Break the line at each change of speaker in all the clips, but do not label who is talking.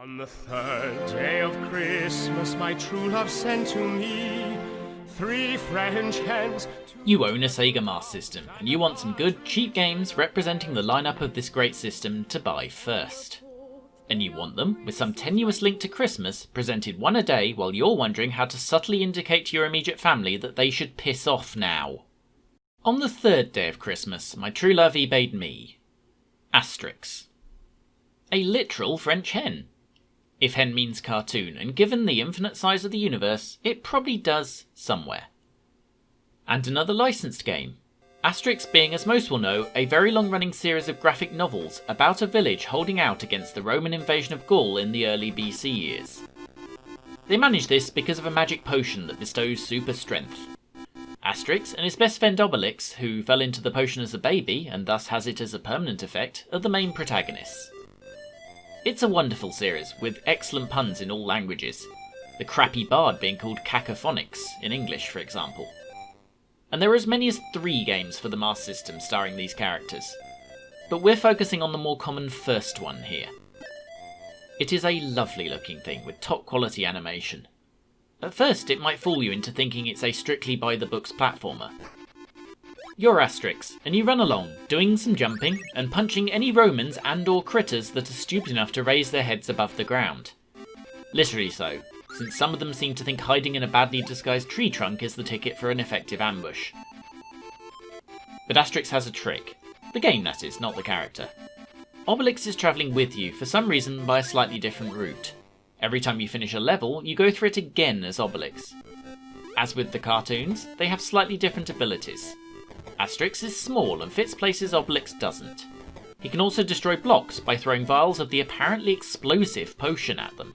On the third day of Christmas, my true love sent to me 3 French hens.
You own a Sega Master System, and you want some good, cheap games representing the lineup of this great system to buy first. And you want them with some tenuous link to Christmas presented one a day while you're wondering how to subtly indicate to your immediate family that they should piss off now. On the third day of Christmas, my true love eBayed me Asterix. A literal French hen. If hen means cartoon, and given the infinite size of the universe, it probably does somewhere. And another licensed game. Asterix being, as most will know, a very long-running series of graphic novels about a village holding out against the Roman invasion of Gaul in the early BC years. They manage this because of a magic potion that bestows super strength. Asterix and his best friend Obelix, who fell into the potion as a baby and thus has it as a permanent effect, are the main protagonists. It's a wonderful series, with excellent puns in all languages, the crappy bard being called Cacophonics in English, for example. And there are as many as 3 games for the Master System starring these characters, but we're focusing on the more common first one here. It is a lovely looking thing with top quality animation. At first it might fool you into thinking it's a strictly by the books platformer. You're Asterix, and you run along, doing some jumping, and punching any Romans and or critters that are stupid enough to raise their heads above the ground. Literally so, since some of them seem to think hiding in a badly disguised tree trunk is the ticket for an effective ambush. But Asterix has a trick. The game, that is, not the character. Obelix is travelling with you, for some reason by a slightly different route. Every time you finish a level, you go through it again as Obelix. As with the cartoons, they have slightly different abilities. Asterix is small and fits places Obelix doesn't. He can also destroy blocks by throwing vials of the apparently explosive potion at them.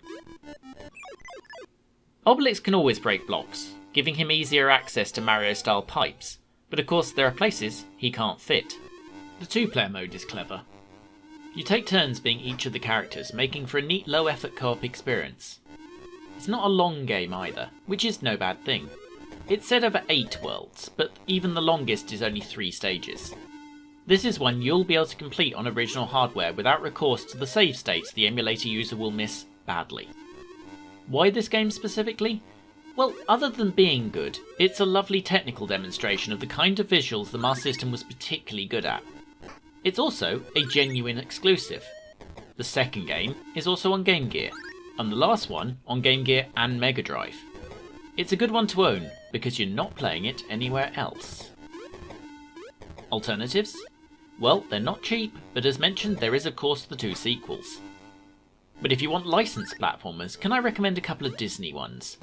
Obelix can always break blocks, giving him easier access to Mario-style pipes, but of course there are places he can't fit. The 2-player mode is clever. You take turns being each of the characters, making for a neat low-effort co-op experience. It's not a long game either, which is no bad thing. It's set over 8 worlds, but even the longest is only 3 stages. This is one you'll be able to complete on original hardware without recourse to the save states the emulator user will miss badly. Why this game specifically? Well, other than being good, it's a lovely technical demonstration of the kind of visuals the Master System was particularly good at. It's also a genuine exclusive. The second game is also on Game Gear, and the last one on Game Gear and Mega Drive. It's a good one to own, because you're not playing it anywhere else. Alternatives? Well, they're not cheap, but as mentioned there is of course the 2 sequels. But if you want licensed platformers, can I recommend a couple of Disney ones?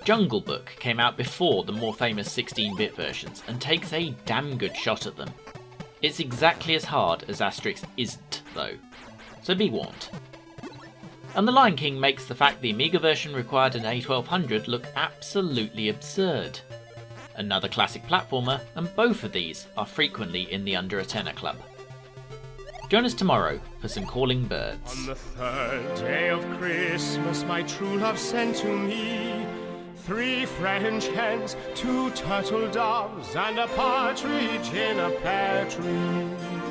Jungle Book came out before the more famous 16-bit versions, and takes a damn good shot at them. It's exactly as hard as Asterix isn't, though, so be warned. And The Lion King makes the fact the Amiga version required an A1200 look absolutely absurd. Another classic platformer, and both of these are frequently in the under a tenner club. Join us tomorrow for some Calling Birds.
On the third day of Christmas, my true love sent to me 3 French hens, 2 turtle doves, and a partridge in a pear tree.